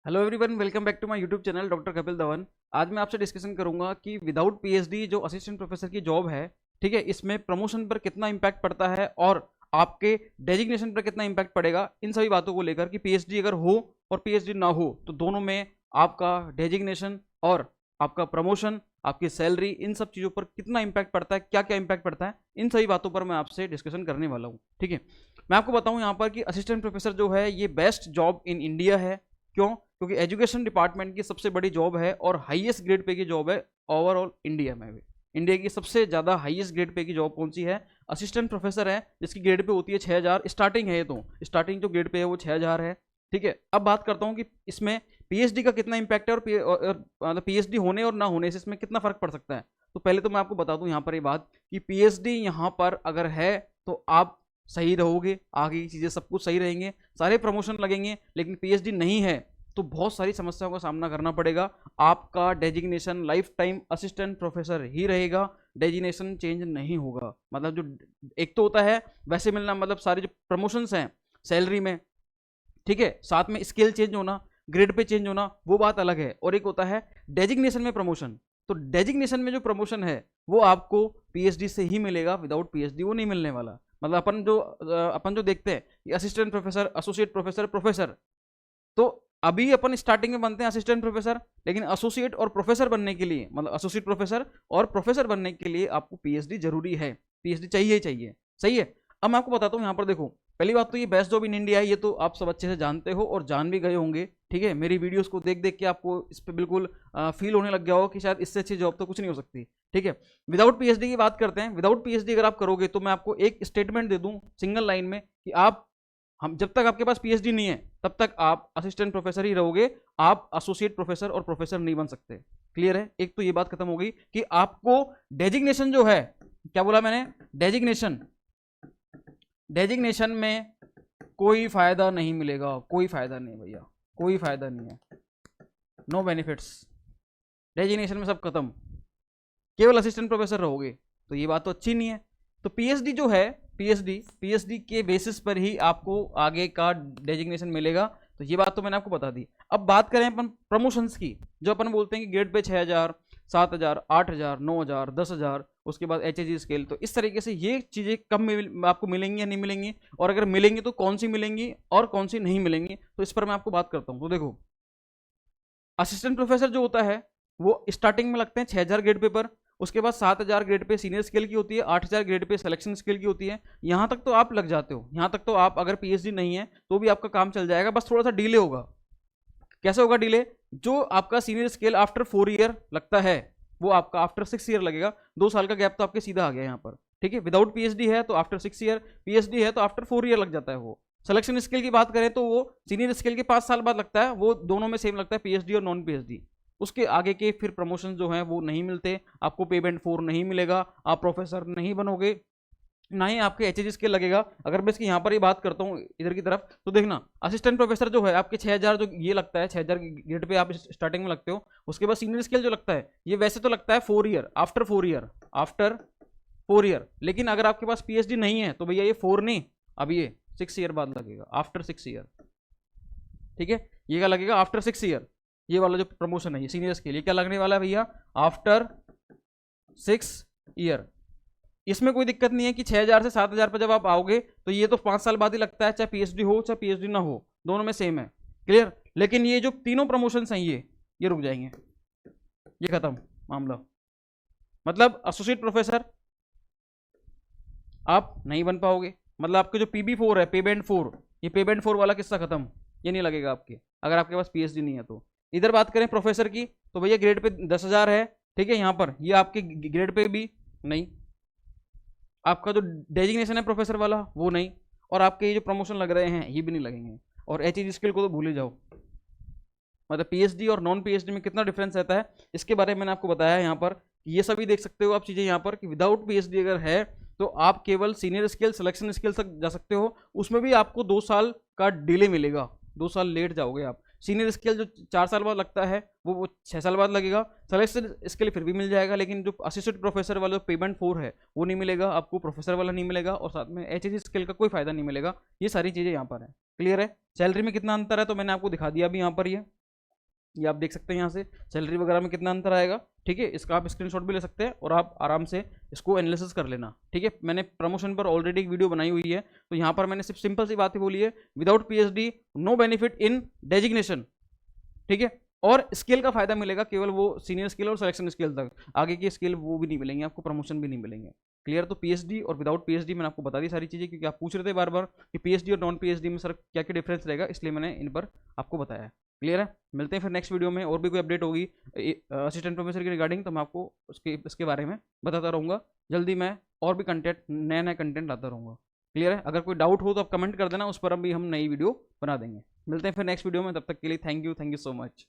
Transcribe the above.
Hello everyone, welcome back to my YouTube channel doctor Kapil Dhawan. आज मैं आपसे डिस्कशन करूंगा कि विदाउट पीएचडी जो असिस्टेंट प्रोफेसर की जॉब है, ठीक है, इसमें प्रमोशन पर कितना इंपैक्ट पड़ता है और आपके डेजिग्नेशन पर कितना इंपैक्ट पड़ेगा। इन सभी बातों को लेकर कि पीएचडी अगर हो और पीएचडी ना हो तो दोनों में आपका डेजिग्नेशन और आपका प्रमोशन, आपकी सैलरी, इन सब चीज़ों पर कितना इंपैक्ट पड़ता है, क्या क्या इंपैक्ट पड़ता है, इन सभी बातों पर मैं आपसे डिस्कशन करने वाला हूँ। ठीक है, मैं आपको बताऊँ यहाँ पर कि असिस्टेंट प्रोफेसर जो है ये बेस्ट जॉब इन इंडिया है। क्यों? क्योंकि एजुकेशन डिपार्टमेंट की सबसे बड़ी जॉब है और हाईएस्ट ग्रेड पे की जॉब है ओवरऑल इंडिया में भी। इंडिया की सबसे ज़्यादा हाईएस्ट ग्रेड पे की जॉब कौन सी है? असिस्टेंट प्रोफेसर है, जिसकी ग्रेड पे होती है 6000। स्टार्टिंग है, ये तो स्टार्टिंग जो ग्रेड पे है वो 6000 है। ठीक है, अब बात करता हूँ कि इसमें पीएचडी का कितना इंपैक्ट है और मतलब पीएचडी होने और ना होने से इसमें कितना फर्क पड़ सकता है। तो पहले तो मैं आपको बता दूं यहाँ पर ये बात कि पीएचडी यहाँ पर अगर है तो आप सही रहोगे, आगे की चीज़ें सब कुछ सही रहेंगे, सारे प्रमोशन लगेंगे। लेकिन पीएचडी नहीं है तो बहुत सारी समस्याओं का सामना करना पड़ेगा। आपका designation lifetime assistant professor ही रहेगा, डेजिग्नेशन चेंज नहीं होगा। मतलब जो एक तो होता है वैसे मिलना, मतलब सारे जो प्रमोशंस हैं सैलरी में, ठीक है, साथ में स्केल चेंज होना, ग्रेड पे चेंज होना, वो बात अलग है। और एक होता है डेजिग्नेशन में प्रमोशन। तो डेजिग्नेशन में जो प्रमोशन है वो आपको पीएचडी से ही मिलेगा, विदाउट पीएचडी वो नहीं मिलने वाला। मतलब अपन जो देखते हैं assistant professor, associate professor, professor, तो अभी अपन स्टार्टिंग में बनते हैं असिस्टेंट प्रोफेसर, लेकिन एसोसिएट और प्रोफेसर बनने के लिए, मतलब एसोसिएट प्रोफेसर और प्रोफेसर बनने के लिए आपको पीएचडी जरूरी है, पीएचडी चाहिए ही चाहिए। सही है। अब मैं आपको बताता हूँ यहाँ पर, देखो, पहली बात तो ये बेस्ट जॉब इन इंडिया है, ये तो आप सब अच्छे से जानते हो और जान भी गए होंगे। ठीक है, मेरी वीडियोस को देख देख के आपको इस पर बिल्कुल फील होने लग गया हो कि शायद इससे अच्छी जॉब तो कुछ नहीं हो सकती। ठीक है, विदाउट पीएचडी की बात करते हैं। विदाउट पीएचडी अगर आप करोगे तो मैं आपको एक स्टेटमेंट दे दूं सिंगल लाइन में कि हम जब तक आपके पास पीएचडी नहीं है तब तक आप असिस्टेंट प्रोफेसर ही रहोगे, आप एसोसिएट प्रोफेसर और प्रोफेसर नहीं बन सकते। क्लियर है? एक तो ये बात खत्म हो गई कि आपको डेजिग्नेशन जो है, क्या बोला मैंने, डेजिग्नेशन, डेजिग्नेशन में कोई फायदा नहीं मिलेगा, कोई फायदा नहीं भैया, कोई फायदा नहीं है, नो बेनिफिट्स। डेजिग्नेशन में सब खत्म, केवल असिस्टेंट प्रोफेसर रहोगे, तो ये बात तो अच्छी नहीं है। तो पीएचडी जो है, पीएचडी के बेसिस पर ही आपको आगे का डेजिग्नेशन मिलेगा। तो ये बात तो मैंने आपको बता दी। अब बात करें अपन प्रमोशंस की, जो अपन बोलते हैं कि ग्रेड पे 6000, 7000, 8000, 9000, 10000, उसके बाद एचएजी स्केल। तो इस तरीके से ये चीज़ें कब आपको मिलेंगी या नहीं मिलेंगी, और अगर मिलेंगी तो कौन सी मिलेंगी और कौन सी नहीं मिलेंगी, तो इस पर मैं आपको बात करता हूँ। तो देखो, असिस्टेंट प्रोफेसर जो होता है वो स्टार्टिंग में लगते हैं 6000 ग्रेड पेपर, उसके बाद 7000 ग्रेड पे सीनियर स्केल की होती है, 8000 ग्रेड पे सिलेक्शन स्केल की होती है। यहाँ तक तो आप लग जाते हो, यहाँ तक तो आप अगर पीएचडी नहीं है तो भी आपका काम चल जाएगा, बस थोड़ा सा डिले होगा। कैसे होगा डिले? जो आपका सीनियर स्केल आफ्टर 4 ईयर लगता है वो आपका आफ्टर 6 ईयर लगेगा। 2 साल का गैप तो आपके सीधा आ गया यहाँ पर। ठीक है, विदाउट पीएचडी है तो आफ्टर 6 ईयर, पीएचडी है तो आफ्टर 4 ईयर लग जाता है वो। सिलेक्शन स्केल की बात करें तो वो सीनियर स्केल के 5 साल बाद लगता है, वो दोनों में सेम लगता है, पीएचडी और नॉन पीएचडी। उसके आगे के फिर प्रमोशन जो हैं वो नहीं मिलते, आपको पेमेंट 4 नहीं मिलेगा, आप प्रोफेसर नहीं बनोगे, ना ही आपके एचएजी स्केल लगेगा। अगर मैं इसकी यहाँ पर ही बात करता हूँ इधर की तरफ, तो देखना असिस्टेंट प्रोफेसर जो है आपके 6000 जो ये लगता है, 6000 ग्रेड पे आप स्टार्टिंग में लगते हो। उसके बाद सीनियर स्केल जो लगता है ये वैसे तो लगता है 4 year, after 4 year, after 4 year. लेकिन अगर आपके पास पीएचडी नहीं है तो भैया ये 4 नहीं, अब ये 6 ईयर बाद लगेगा, आफ्टर 6 ईयर। ठीक है, ये क्या लगेगा? After 6 year. ये वाला जो प्रमोशन है ये सीनियर स्केल, ये क्या लगने वाला है भैया? After 6 year. इसमें कोई दिक्कत नहीं है कि 6000 से 7000 पर जब आप आओगे तो ये तो 5 साल बाद ही लगता है, चाहे पीएचडी हो चाहे पीएचडी ना हो, दोनों में सेम है। क्लियर? लेकिन ये जो तीनों प्रमोशंस हैं ये रुक जाएंगे, ये खत्म मामला। मतलब एसोसिएट प्रोफेसर आप नहीं बन पाओगे, मतलब आपके जो PB4 है, पेबेंट 4, ये पेबेंट 4 वाला किस्सा खत्म, ये नहीं लगेगा आपके अगर आपके पास पीएचडी नहीं है तो। इधर बात करें प्रोफेसर की तो भैया ग्रेड पे 10000 है, ठीक है, यहाँ पर ये आपके ग्रेड पे भी नहीं, आपका जो डेजिग्नेशन है प्रोफेसर वाला वो नहीं, और आपके ये जो प्रमोशन लग रहे हैं ये भी नहीं लगेंगे। और एचईजी स्किल को तो भूल ही जाओ। मतलब पीएचडी और नॉन पीएचडी में कितना डिफरेंस रहता है इसके बारे में मैंने आपको बताया यहाँ पर। ये सभी देख सकते हो आप चीज़ें यहाँ पर कि विदाउट पीएचडी अगर है तो आप केवल सीनियर स्केल, सिलेक्शन स्केल तक जा सकते हो, उसमें भी आपको 2 साल का डिले मिलेगा, 2 साल लेट जाओगे आप। सीनियर स्केल जो 4 साल बाद लगता है वो 6 साल बाद लगेगा। सिलेक्शन स्केल फिर भी मिल जाएगा, लेकिन जो असिस्टेंट प्रोफेसर वाला पेमेंट 4 है वो नहीं मिलेगा आपको, प्रोफेसर वाला नहीं मिलेगा, और साथ में एचएसी स्केल का कोई फायदा नहीं मिलेगा। ये सारी चीज़ें यहाँ पर है। क्लियर है? सैलरी में कितना अंतर है तो मैंने आपको दिखा दिया अभी यहाँ पर। ये ये आप देख सकते हैं यहाँ से सैलरी वगैरह में कितना अंतर आएगा। ठीक है, इसका आप स्क्रीनशॉट भी ले सकते हैं और आप आराम से इसको एनालिसिस कर लेना। ठीक है, मैंने प्रमोशन पर ऑलरेडी एक वीडियो बनाई हुई है, तो यहाँ पर मैंने सिर्फ सिंपल सी बात ही बोली है, without PhD no benefit in designation. ठीक है, और स्किल का फायदा मिलेगा केवल वो सीनियर स्किल और सिलेक्शन स्किल तक, आगे की स्किल वो भी नहीं मिलेंगे आपको, प्रमोशन भी नहीं मिलेंगे। क्लियर? तो पीएचडी और विदाउट पीएचडी मैंने आपको बता दी सारी चीजें, क्योंकि आप पूछ रहे थे बार बार कि पीएचडी और नॉन पीएचडी में सर क्या क्या डिफरेंस रहेगा, इसलिए मैंने इन पर आपको बताया। क्लियर है? मिलते हैं फिर नेक्स्ट वीडियो में, और भी कोई अपडेट होगी असिस्टेंट प्रोफेसर की रिगार्डिंग तो मैं आपको इसके बारे में बताता रहूँगा। जल्दी मैं और भी कंटेंट, नया नया कंटेंट लाता रहूँगा। क्लियर है? अगर कोई डाउट हो तो आप कमेंट कर देना, उस पर अभी हम नई वीडियो बना देंगे। मिलते हैं फिर नेक्स्ट वीडियो में, तब तक के लिए थैंक यू सो मच।